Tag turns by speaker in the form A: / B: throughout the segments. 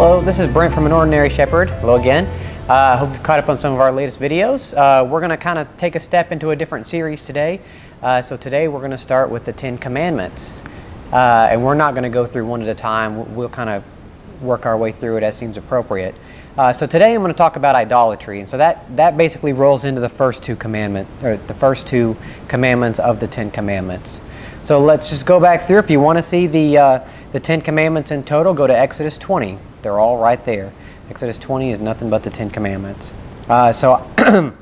A: Hello, this is Brent from An Ordinary Shepherd. Hello again. I hope you've caught up on some of our latest videos. We're going to kind of take a step into a different series today. So today we're going to start with the 10 Commandments. And we're not going to go through one at a time. We'll kind of work our way through it as seems appropriate. So today I'm going to talk about idolatry. And so that basically rolls into the first two commandments of the 10 Commandments. So let's just go back through. If you want to see the 10 Commandments in total, go to Exodus 20. They're all right there. Exodus 20 is nothing but the 10 Commandments. So I'm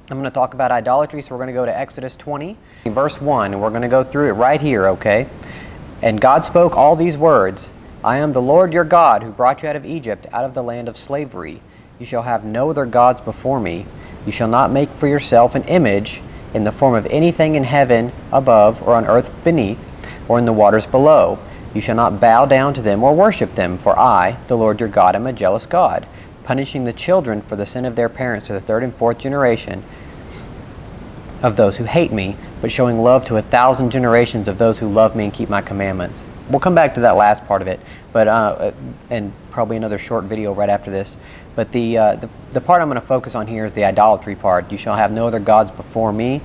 A: going to talk about idolatry, so we're going to go to Exodus 20, verse 1, and we're going to go through it right here, okay? And God spoke all these words, I am the Lord your God who brought you out of Egypt, out of the land of slavery. You shall have no other gods before me. You shall not make for yourself an image in the form of anything in heaven above, or on earth beneath, or in the waters below. You shall not bow down to them or worship them, for I, the Lord your God, am a jealous God, punishing the children for the sin of their parents to the third and fourth generation of those who hate me, but showing love to 1,000 generations of those who love me and keep my commandments. We'll come back to that last part of it, but and probably another short video right after this. But the part I'm going to focus on here is the idolatry part. You shall have no other gods before me,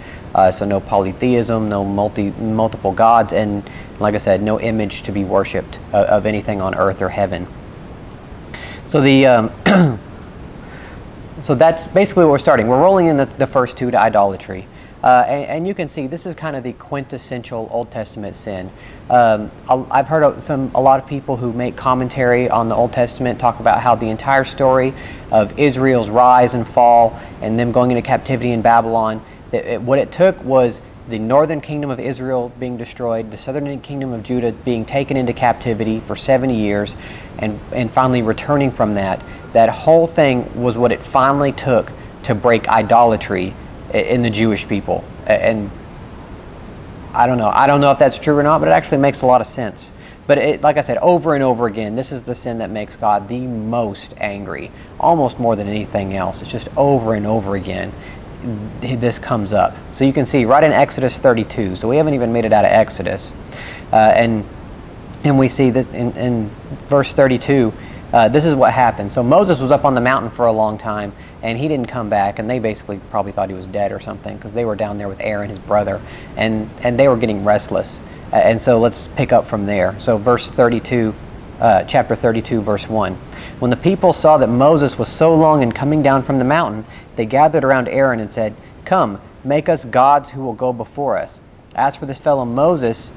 A: so no polytheism, no multiple gods, and like I said, no image to be worshipped of anything on earth or heaven. So so that's basically what we're starting. We're rolling in the first two to idolatry. And you can see this is kind of the quintessential Old Testament sin. I've heard a lot of people who make commentary on the Old Testament talk about how the entire story of Israel's rise and fall and them going into captivity in Babylon, what it took was the northern kingdom of Israel being destroyed, the southern kingdom of Judah being taken into captivity for 70 years, and finally returning from that. That whole thing was what it finally took to break idolatry in the Jewish people. And I don't know if that's true or not, but it actually makes a lot of sense. But like I said, over and over again, this is the sin that makes God the most angry, almost more than anything else. It's just over and over again this comes up. So you can see right in Exodus 32. So we haven't even made it out of Exodus. And we see that in verse 32, this is what happened. So Moses was up on the mountain for a long time, and he didn't come back, and they basically probably thought he was dead or something, because they were down there with Aaron, his brother, and they were getting restless. And so let's pick up from there. So verse 32, chapter 32, verse 1. When the people saw that Moses was so long in coming down from the mountain, they gathered around Aaron and said, Come, make us gods who will go before us. As for this fellow Moses,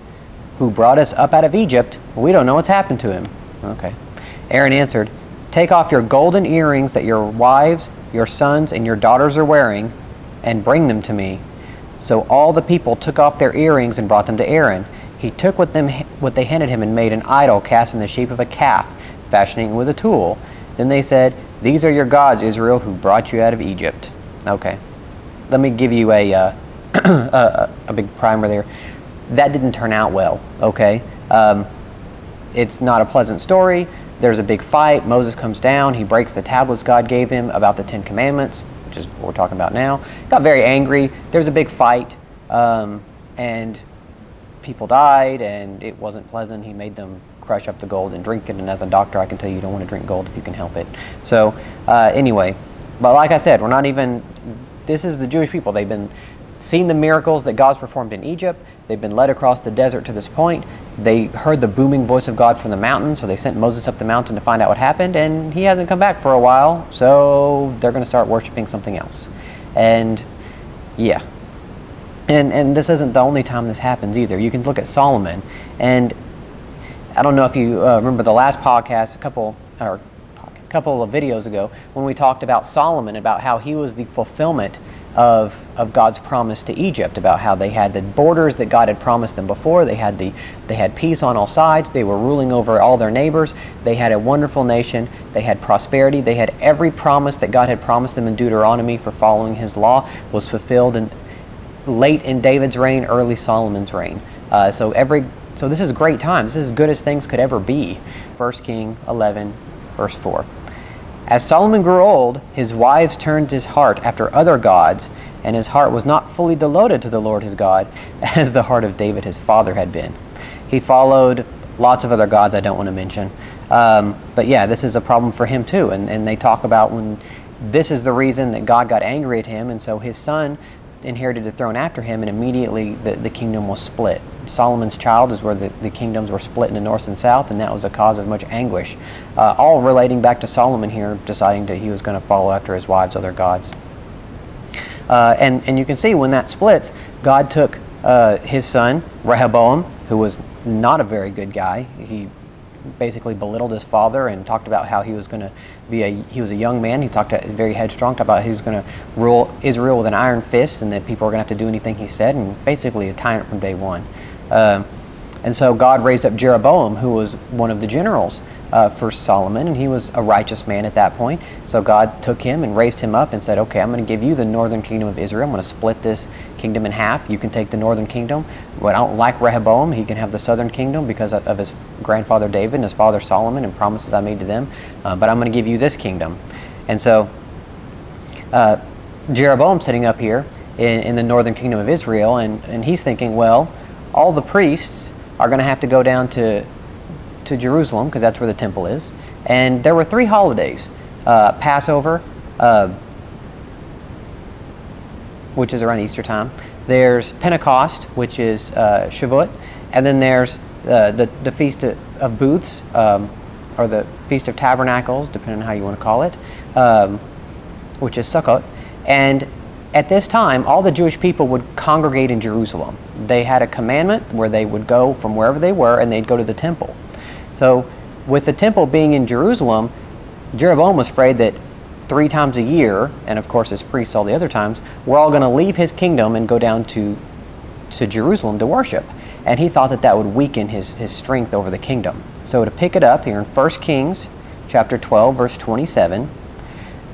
A: who brought us up out of Egypt, we don't know what's happened to him. Okay. Aaron answered, Take off your golden earrings that your wives, your sons, and your daughters are wearing, and bring them to me. So all the people took off their earrings and brought them to Aaron. He took what they handed him and made an idol cast in the shape of a calf, fashioning it with a tool. Then they said, These are your gods, Israel, who brought you out of Egypt. Okay. Let me give you a big primer there. That didn't turn out well, okay? It's not a pleasant story. There's a big fight. Moses comes down. He breaks the tablets God gave him about the 10 Commandments, which is what we're talking about now. Got very angry. There's a big fight, and people died, and it wasn't pleasant. He made them crush up the gold and drink it, and as a doctor, I can tell you don't want to drink gold if you can help it. So anyway, but like I said, this is the Jewish people. They've been seen the miracles that God's performed in Egypt. They've been led across the desert to this point. They heard the booming voice of God from the mountain, so they sent Moses up the mountain to find out what happened, and he hasn't come back for a while, so they're going to start worshiping something else. And yeah. And this isn't the only time this happens either. You can look at Solomon, and I don't know if you remember the last podcast, a couple of videos ago, when we talked about Solomon, about how he was the fulfillment of God's promise to Egypt, about how they had the borders that God had promised them before. They had peace on all sides. They were ruling over all their neighbors. They had a wonderful nation. They had prosperity. They had every promise that God had promised them in Deuteronomy for following His law was fulfilled late in David's reign, early Solomon's reign. So this is great times. This is as good as things could ever be. 1 King 11, verse 4. As Solomon grew old, his wives turned his heart after other gods, and his heart was not fully devoted to the Lord his God, as the heart of David his father had been. He followed lots of other gods I don't want to mention. But yeah, this is a problem for him too. And they talk about when this is the reason that God got angry at him, and so his son inherited the throne after him, and immediately the kingdom was split. Solomon's child is where the kingdoms were split into north and south, and that was a cause of much anguish. All relating back to Solomon here, deciding that he was going to follow after his wives' other gods. And you can see when that splits, God took his son, Rehoboam, who was not a very good guy. He basically belittled his father and talked about how he was going to he was a young man. He talked very headstrong, talked about he was going to rule Israel with an iron fist and that people were going to have to do anything he said, and basically a tyrant from day one. And so God raised up Jeroboam, who was one of the generals for Solomon, and he was a righteous man at that point. So God took him and raised him up and said, okay, I'm going to give you the northern kingdom of Israel. I'm going to split this kingdom in half. You can take the northern kingdom. But I don't like Rehoboam. He can have the southern kingdom because of his grandfather David and his father Solomon and promises I made to them. But I'm going to give you this kingdom. And so Jeroboam's sitting up here in the northern kingdom of Israel, and he's thinking, well, all the priests are going to have to go down to Jerusalem, because that's where the temple is. And there were 3 holidays: Passover, which is around Easter time. There's Pentecost, which is Shavuot, and then there's the Feast of Booths, or the Feast of Tabernacles, depending on how you want to call it, which is Sukkot. And at this time, all the Jewish people would congregate in Jerusalem. They had a commandment where they would go from wherever they were, and they'd go to the temple. So with the temple being in Jerusalem, Jeroboam was afraid that 3 times a year, and of course his priests all the other times, we're all going to leave his kingdom and go down to Jerusalem to worship. And he thought that that would weaken his strength over the kingdom. So to pick it up here in 1 Kings chapter 12, verse 27,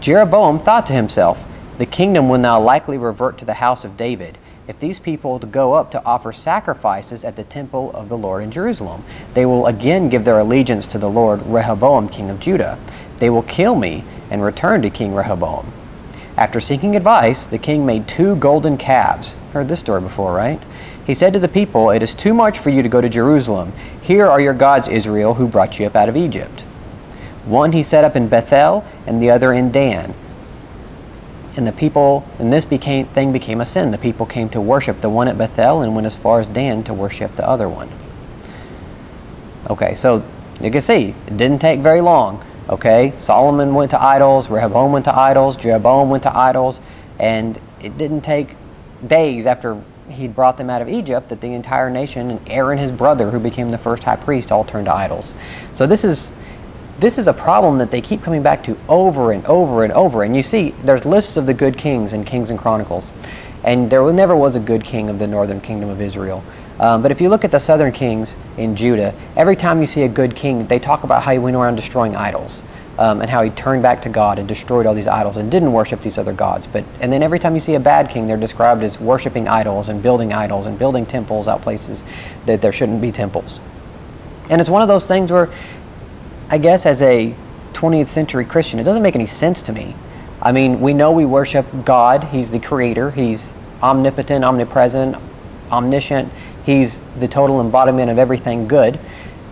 A: Jeroboam thought to himself, the kingdom will now likely revert to the house of David. If these people go up to offer sacrifices at the temple of the Lord in Jerusalem, they will again give their allegiance to the Lord Rehoboam, king of Judah. They will kill me and return to King Rehoboam. After seeking advice, the king made 2 golden calves. Heard this story before, right? He said to the people, it is too much for you to go to Jerusalem. Here are your gods, Israel, who brought you up out of Egypt. One he set up in Bethel, and the other in Dan. And this thing became a sin. The people came to worship the one at Bethel and went as far as Dan to worship the other one. Okay, so you can see, it didn't take very long. Okay, Solomon went to idols, Rehoboam went to idols, Jeroboam went to idols, and it didn't take days after he'd brought them out of Egypt that the entire nation, and Aaron, his brother, who became the first high priest, all turned to idols. So this is a problem that they keep coming back to over and over and over. And you see, there's lists of the good kings in Kings and Chronicles. And there never was a good king of the northern kingdom of Israel. But if you look at the southern kings in Judah, every time you see a good king, they talk about how he went around destroying idols. And how he turned back to God and destroyed all these idols and didn't worship these other gods. And then every time you see a bad king, they're described as worshiping idols and building temples out places that there shouldn't be temples. And it's one of those things where, I guess as a 20th century Christian, it doesn't make any sense to me. I mean, we know we worship God. He's the creator. He's omnipotent, omnipresent, omniscient. He's the total embodiment of everything good.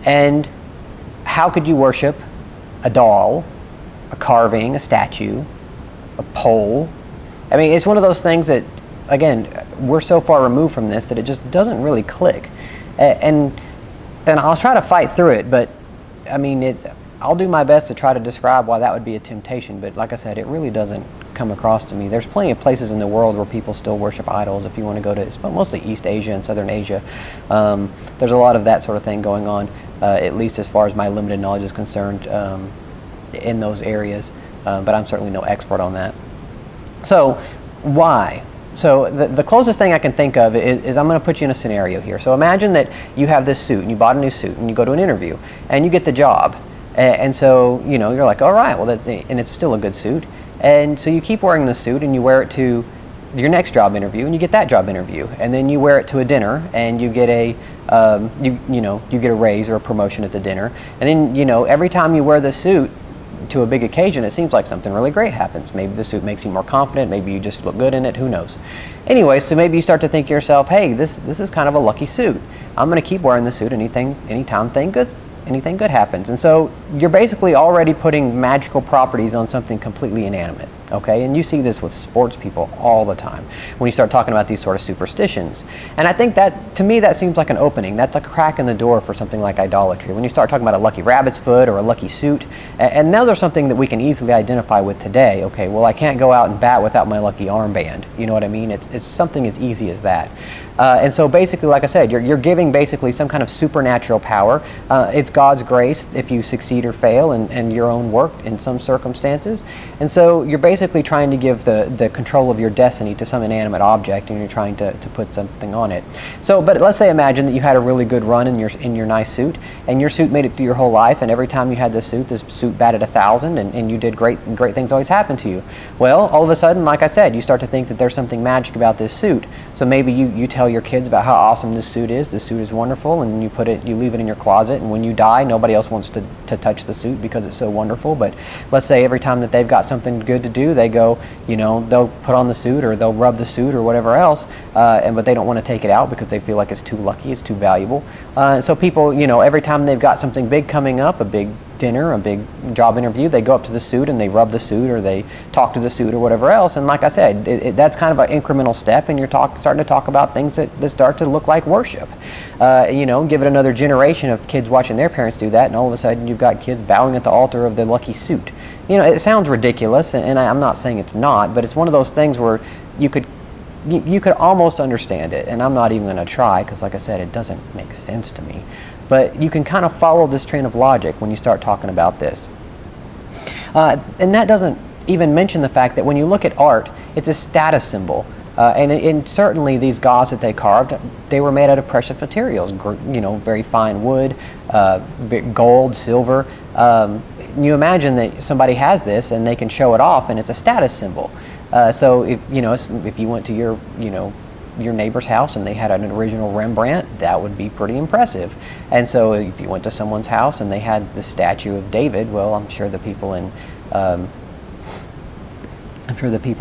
A: And how could you worship a doll, a carving, a statue, a pole? I mean, it's one of those things that, again, we're so far removed from this that it just doesn't really click. And I'll try to fight through it, but I mean, I'll do my best to try to describe why that would be a temptation, but like I said, it really doesn't come across to me. There's plenty of places in the world where people still worship idols. If you want to go to, it's mostly East Asia and Southern Asia, there's a lot of that sort of thing going on, at least as far as my limited knowledge is concerned in those areas, but I'm certainly no expert on that. So, why? So the closest thing I can think of is I'm going to put you in a scenario here. So imagine that you have this suit and you bought a new suit and you go to an interview and you get the job. And so, you're like, all right, well, and it's still a good suit. And so you keep wearing the suit and you wear it to your next job interview and you get that job interview. And then you wear it to a dinner and you get you get a raise or a promotion at the dinner. And then, every time you wear this suit to a big occasion, it seems like something really great happens. Maybe the suit makes you more confident. Maybe you just look good in it. Who knows? Anyway, so maybe you start to think to yourself, hey, this is kind of a lucky suit. I'm going to keep wearing the suit anytime anything good happens. And so you're basically already putting magical properties on something completely inanimate, okay? And you see this with sports people all the time when you start talking about these sort of superstitions. And I think that, to me, that seems like an opening. That's a crack in the door for something like idolatry. When you start talking about a lucky rabbit's foot or a lucky suit, and those are something that we can easily identify with today. Okay, well, I can't go out and bat without my lucky armband. You know what I mean? It's something as easy as that. And so basically, like I said, you're giving basically some kind of supernatural power. It's God's grace if you succeed or fail and your own work in some circumstances. And so you're basically trying to give the control of your destiny to some inanimate object, and you're trying to put something on it. So, but let's say imagine that you had a really good run in your nice suit, and your suit made it through your whole life, and every time you had this suit batted 1,000, and you did great things always happened to you. Well, all of a sudden, like I said, you start to think that there's something magic about this suit. So maybe you tell your kids about how awesome this suit is. This suit is wonderful, and you leave it in your closet, and when you die, nobody else wants to touch the suit because it's so wonderful. But let's say every time that they've got something good to do, they go, they'll put on the suit or they'll rub the suit or whatever else, but they don't want to take it out because they feel like it's too lucky, it's too valuable. So people, every time they've got something big coming up, a big dinner, a big job interview, they go up to the suit and they rub the suit or they talk to the suit or whatever else. And like I said, that's kind of an incremental step, and you're starting to talk about things that start to look like worship. Give it another generation of kids watching their parents do that, and all of a sudden you've got kids bowing at the altar of the lucky suit. It sounds ridiculous, and I'm not saying it's not, but it's one of those things where you could almost understand it, and I'm not even going to try because, like I said, it doesn't make sense to me. But you can kind of follow this train of logic when you start talking about this. And that doesn't even mention the fact that when you look at art, it's a status symbol. And certainly these gods that they carved, they were made out of precious materials, very fine wood, gold, silver. You imagine that somebody has this and they can show it off, and it's a status symbol. So if you went to your neighbor's house and they had an original Rembrandt, that would be pretty impressive. And so if you went to someone's house and they had the statue of David, well, I'm sure the people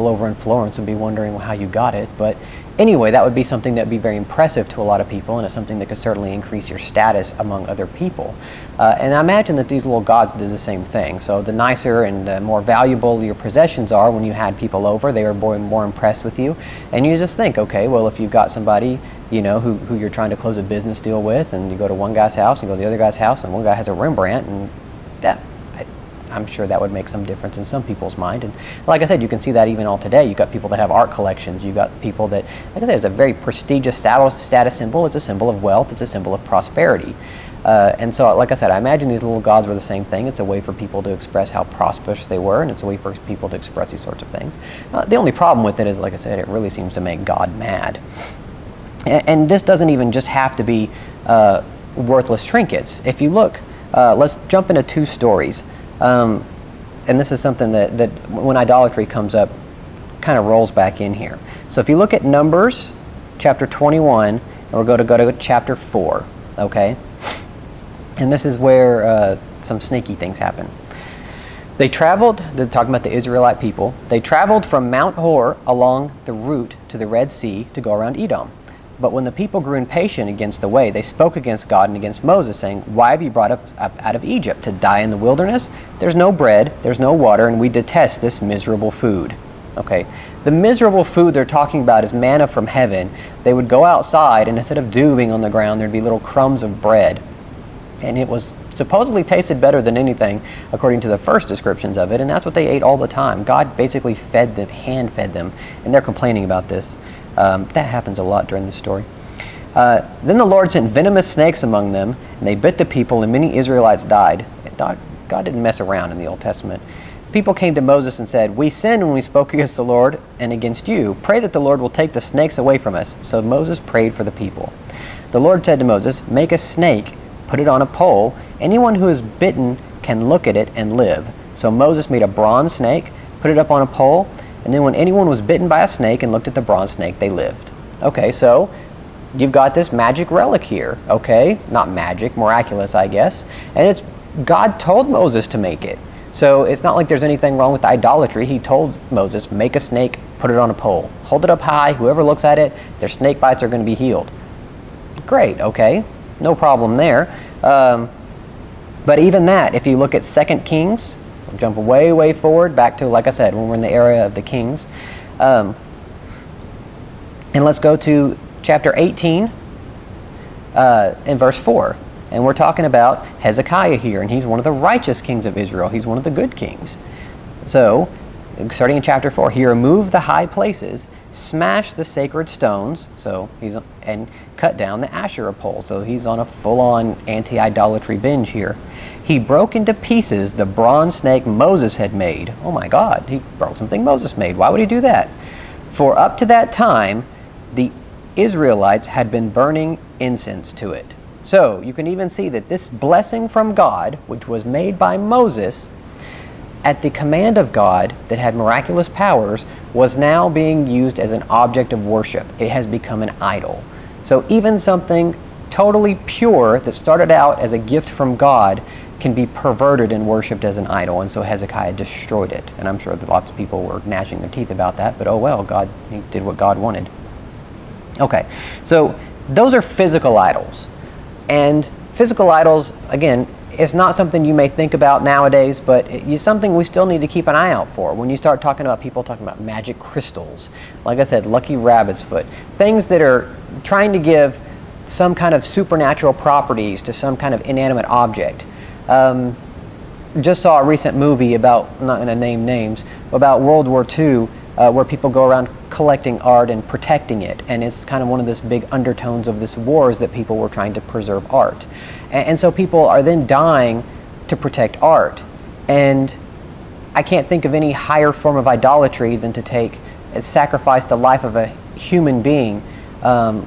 A: over in Florence would be wondering how you got it. But anyway, that would be something that would be very impressive to a lot of people, and it's something that could certainly increase your status among other people. And I imagine that these little gods did the same thing. So the nicer and the more valuable your possessions are when you had people over, they were more impressed with you. And you just think, okay, well, if you've got somebody who you're trying to close a business deal with, and you go to one guy's house and you go to the other guy's house, and one guy has a Rembrandt, and I'm sure that would make some difference in some people's mind. And like I said, you can see that even all today. You've got people that have art collections. You've got people that, like I said, it's a very prestigious status symbol. It's a symbol of wealth. It's a symbol of prosperity. And so, like I said, I imagine these little gods were the same thing. It's a way for people to express how prosperous they were, and it's a way for people to express these sorts of things. The only problem with it is, like I said, it really seems to make God mad. And this doesn't even just have to be worthless trinkets. If you look, let's jump into two stories. And this is something that when idolatry comes up, kind of rolls back in here. So if you look at Numbers chapter 21, and we're going to go to chapter 4, okay? And this is where some sneaky things happen. They're talking about the Israelite people. They traveled from Mount Hor along the route to the Red Sea to go around Edom. But when the people grew impatient against the way, they spoke against God and against Moses, saying, "Why have you brought us up out of Egypt to die in the wilderness? There's no bread, there's no water, and we detest this miserable food." Okay, the miserable food they're talking about is manna from heaven. They would go outside, and instead of dew being on the ground, there'd be little crumbs of bread. And it was supposedly tasted better than anything, according to the first descriptions of it, and that's what they ate all the time. God basically hand-fed them, and they're complaining about this. That happens a lot during this story. Then the Lord sent venomous snakes among them, and they bit the people, and many Israelites died. God didn't mess around in the Old Testament. People came to Moses and said, "We sinned when we spoke against the Lord and against you. Pray that the Lord will take the snakes away from us." So Moses prayed for the people. The Lord said to Moses, "Make a snake, put it on a pole. Anyone who is bitten can look at it and live." So Moses made a bronze snake, put it up on a pole, and then when anyone was bitten by a snake and looked at the bronze snake, they lived. Okay, so you've got this magic relic here, okay? Not magic, miraculous, I guess. And God told Moses to make it. So it's not like there's anything wrong with idolatry. He told Moses, make a snake, put it on a pole. Hold it up high, whoever looks at it, their snake bites are going to be healed. Great, okay, no problem there. But even that, if you look at 2 Kings, we'll jump way forward back to, like I said, when we're in the era of the kings. And let's go to chapter 18 in verse 4. And we're talking about Hezekiah here, and he's one of the righteous kings of Israel. He's one of the good kings. So, starting in chapter 4, he removed the high places, smashed the sacred stones, and cut down the Asherah pole. So he's on a full-on anti-idolatry binge here. He broke into pieces the bronze snake Moses had made. Oh my God, he broke something Moses made. Why would he do that? For up to that time, the Israelites had been burning incense to it. So you can even see that this blessing from God, which was made by Moses, at the command of God that had miraculous powers, was now being used as an object of worship. It has become an idol. So even something totally pure that started out as a gift from God can be perverted and worshipped as an idol. And so Hezekiah destroyed it. And I'm sure that lots of people were gnashing their teeth about that, but oh well, he did what God wanted. Okay, so those are physical idols. And physical idols, again, it's not something you may think about nowadays, but it's something we still need to keep an eye out for. When you start talking about people talking about magic crystals, like I said, lucky rabbit's foot, things that are trying to give some kind of supernatural properties to some kind of inanimate object. Just saw a recent movie about, I'm not going to name names, about World War II, where people go around collecting art and protecting it. And it's kind of one of this big undertones of this war is that people were trying to preserve art. And so people are then dying to protect art. And I can't think of any higher form of idolatry than to take and sacrifice the life of a human being,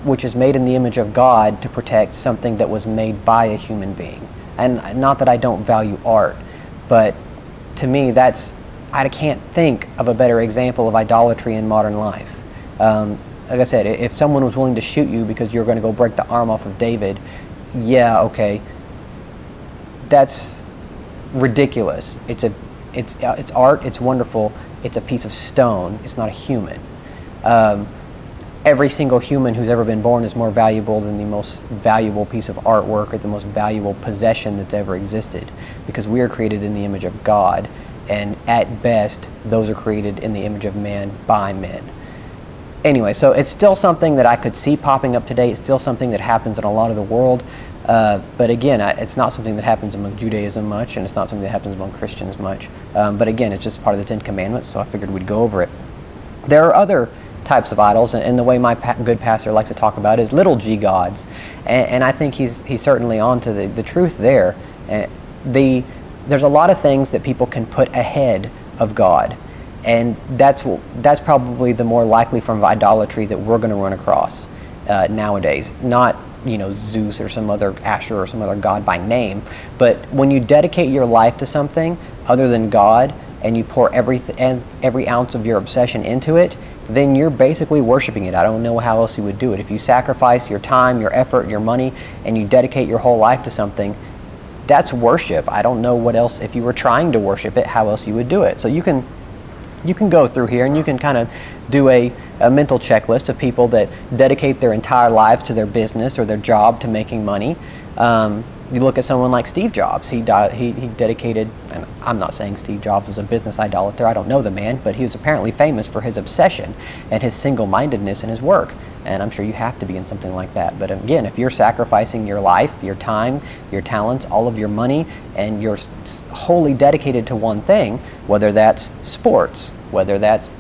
A: which is made in the image of God, to protect something that was made by a human being. And not that I don't value art, but to me I can't think of a better example of idolatry in modern life. Like I said, if someone was willing to shoot you because you're going to go break the arm off of David, yeah, okay, that's ridiculous. It's art, it's wonderful, it's a piece of stone, it's not a human. Every single human who's ever been born is more valuable than the most valuable piece of artwork or the most valuable possession that's ever existed, because we are created in the image of God. And at best, those are created in the image of man by men. Anyway, so it's still something that I could see popping up today. It's still something that happens in a lot of the world. But again, it's not something that happens among Judaism much, and it's not something that happens among Christians much. But again, it's just part of the Ten Commandments, so I figured we'd go over it. There are other types of idols, and the way my good pastor likes to talk about is little g gods. And I think he's certainly on to the truth there. There's a lot of things that people can put ahead of God, and that's probably the more likely form of idolatry that we're going to run across nowadays. Not Zeus or some other Asher or some other god by name, but when you dedicate your life to something other than God and you pour every ounce of your obsession into it, then you're basically worshiping it. I don't know how else you would do it. If you sacrifice your time, your effort, your money, and you dedicate your whole life to something, that's worship. I don't know what else, if you were trying to worship it, how else you would do it. So you can go through here and you can kind of do a mental checklist of people that dedicate their entire lives to their business or their job to making money. You look at someone like Steve Jobs. He dedicated, and I'm not saying Steve Jobs was a business idolater, I don't know the man, but he was apparently famous for his obsession and his single-mindedness in his work. And I'm sure you have to be in something like that. But again, if you're sacrificing your life, your time, your talents, all of your money, and you're wholly dedicated to one thing, whether that's sports, whether that's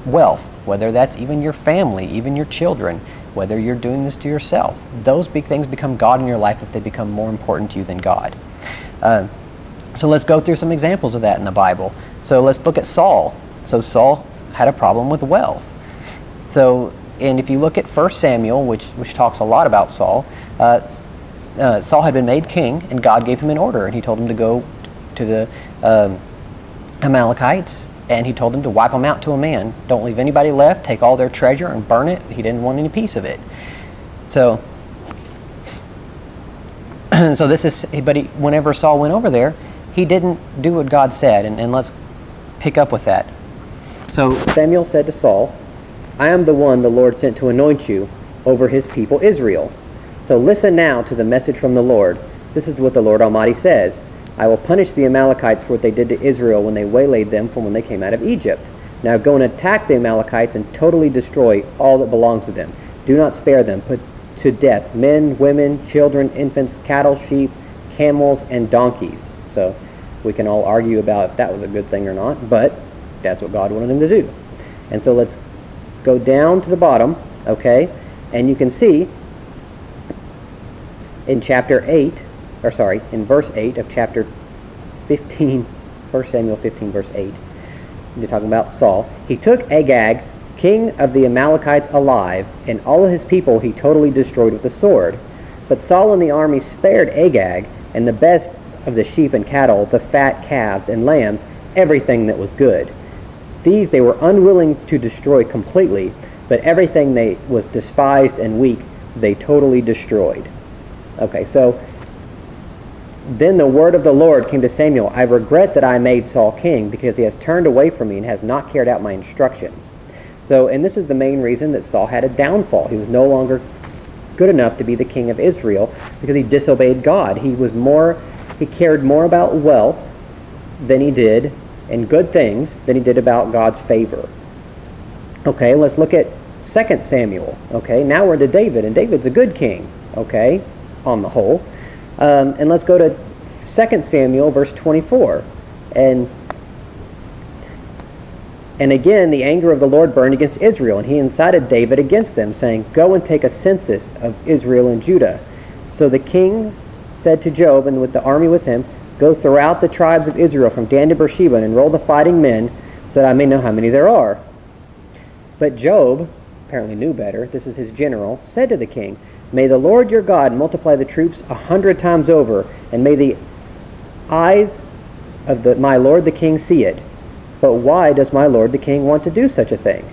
A: wealth, whether that's even your family, even your children, whether you're doing this to yourself, those big things become God in your life if they become more important to you than God. So let's go through some examples of that in the Bible. So let's look at Saul. So Saul had a problem with wealth. And if you look at 1 Samuel, which talks a lot about Saul, Saul had been made king, and God gave him an order, and he told him to go to the Amalekites, and he told them to wipe them out to a man. Don't leave anybody left, take all their treasure and burn it. He didn't want any piece of it. So whenever Saul went over there, he didn't do what God said, and let's pick up with that. So Samuel said to Saul, I am the one the Lord sent to anoint you over his people Israel. So listen now to the message from the Lord. This is what the Lord Almighty says. I will punish the Amalekites for what they did to Israel when they waylaid them from when they came out of Egypt. Now go and attack the Amalekites and totally destroy all that belongs to them. Do not spare them. Put to death men, women, children, infants, cattle, sheep, camels, and donkeys. So we can all argue about if that was a good thing or not, but that's what God wanted him to do. And so let's go down to the bottom, okay? And you can see in in verse 8 of chapter 15, 1 Samuel 15, verse 8, they're talking about Saul. He took Agag, king of the Amalekites, alive, and all of his people he totally destroyed with the sword. But Saul and the army spared Agag, and the best of the sheep and cattle, the fat calves and lambs, everything that was good. These they were unwilling to destroy completely, but everything they was despised and weak, they totally destroyed. Okay, so then the word of the Lord came to Samuel, I regret that I made Saul king, because he has turned away from me and has not carried out my instructions. So, and this is the main reason that Saul had a downfall. He was no longer good enough to be the king of Israel because he disobeyed God. He cared more about wealth than he did, and good things, than he did about God's favor. Okay, let's look at 2 Samuel. Okay, now we're to David, and David's a good king, okay, on the whole. And let's go to 2 Samuel, verse 24. And again, the anger of the Lord burned against Israel, and he incited David against them, saying, Go and take a census of Israel and Judah. So the king said to Job, and with the army with him, Go throughout the tribes of Israel, from Dan to Beersheba, and enroll the fighting men, so that I may know how many there are. But Job, apparently knew better, this is his general, said to the king, May the Lord your God multiply the troops 100 times over, and may the eyes of my lord the king see it. But why does my lord the king want to do such a thing?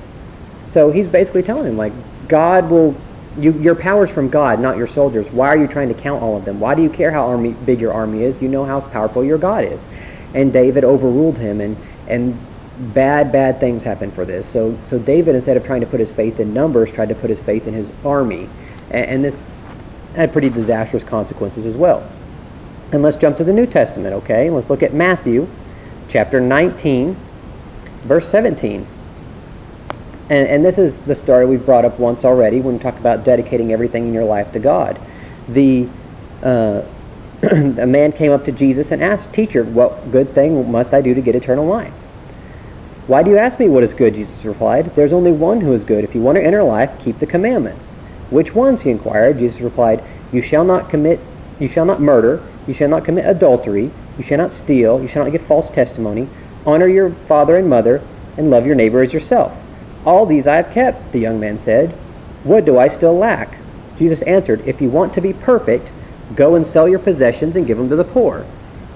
A: So he's basically telling him, like, God will, your power's from God, not your soldiers. Why are you trying to count all of them? Why do you care how big your army is? You know how powerful your God is. And David overruled him, and bad things happened for this. So David, instead of trying to put his faith in numbers, tried to put his faith in his army. And this had pretty disastrous consequences as well. And let's jump to the New Testament, okay? Let's look at Matthew chapter 19, verse 17. And this is the story we've brought up once already when we talked about dedicating everything in your life to God. A man came up to Jesus and asked, Teacher, what good thing must I do to get eternal life? Why do you ask me what is good? Jesus replied. There's only one who is good. If you want to enter life, keep the commandments. Which ones? He inquired. Jesus replied, You shall not murder, you shall not commit adultery, you shall not steal, you shall not give false testimony, honor your father and mother, and love your neighbor as yourself. All these I have kept, the young man said. What do I still lack? Jesus answered, If you want to be perfect, go and sell your possessions and give them to the poor,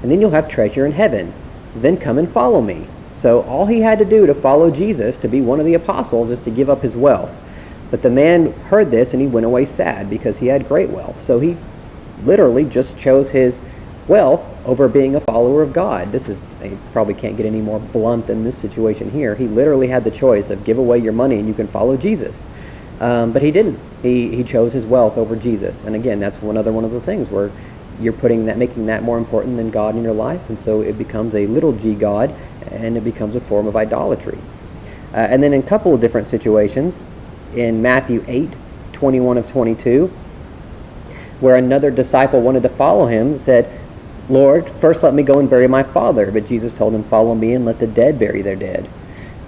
A: and then you'll have treasure in heaven. Then come and follow me. So all he had to do to follow Jesus, to be one of the apostles, is to give up his wealth. But the man heard this and he went away sad because he had great wealth. So he literally just chose his wealth over being a follower of God. You probably can't get any more blunt than this situation here. He literally had the choice of give away your money and you can follow Jesus. But he didn't. He chose his wealth over Jesus. And again, that's another one of the things where you're making that more important than God in your life. And so it becomes a little g God, and it becomes a form of idolatry. And then in a couple of different situations, in Matthew 8, 21 of 22, where another disciple wanted to follow him, said, Lord, first let me go and bury my father. But Jesus told him, follow me and let the dead bury their dead.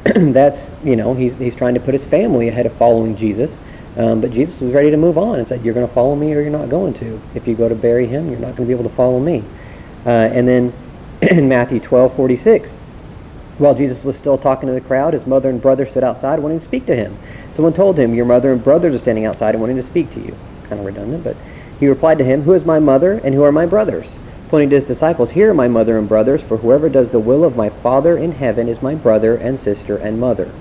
A: That's, he's trying to put his family ahead of following Jesus. But Jesus was ready to move on and said, you're going to follow me or you're not going to. If you go to bury him, you're not going to be able to follow me. And then in Matthew 12:46, while Jesus was still talking to the crowd, his mother and brother stood outside wanting to speak to him. Someone told him, your mother and brothers are standing outside and wanting to speak to you. Kind of redundant, but he replied to him, who is my mother and who are my brothers? Pointing to his disciples, here are my mother and brothers, for whoever does the will of my Father in heaven is my brother and sister and mother.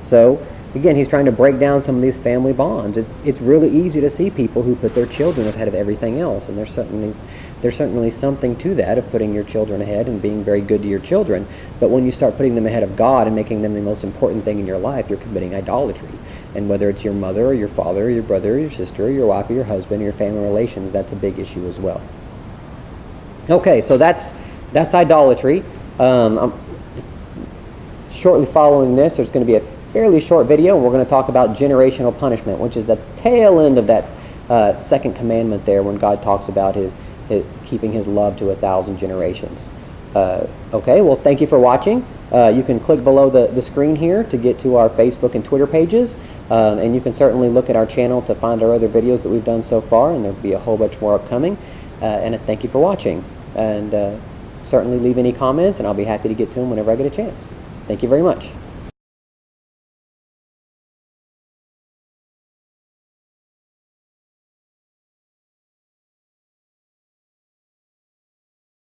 A: So, again, he's trying to break down some of these family bonds. It's really easy to see people who put their children ahead of everything else, and there's certainly something to that, of putting your children ahead and being very good to your children. But when you start putting them ahead of God and making them the most important thing in your life, you're committing idolatry. And whether it's your mother or your father or your brother or your sister or your wife or your husband or your family relations, that's a big issue as well. Okay, so that's that's idolatry. Shortly following this, there's going to be a fairly short video, and we're going to talk about generational punishment, which is the tail end of that second commandment there, when God talks about his keeping his love to 1,000 generations. Okay, well, thank you for watching. You can click below the screen here to get to our Facebook and Twitter pages, and you can certainly look at our channel to find our other videos that we've done so far, and there'll be a whole bunch more upcoming. And thank you for watching, and certainly leave any comments, and I'll be happy to get to them whenever I get a chance. Thank you very much.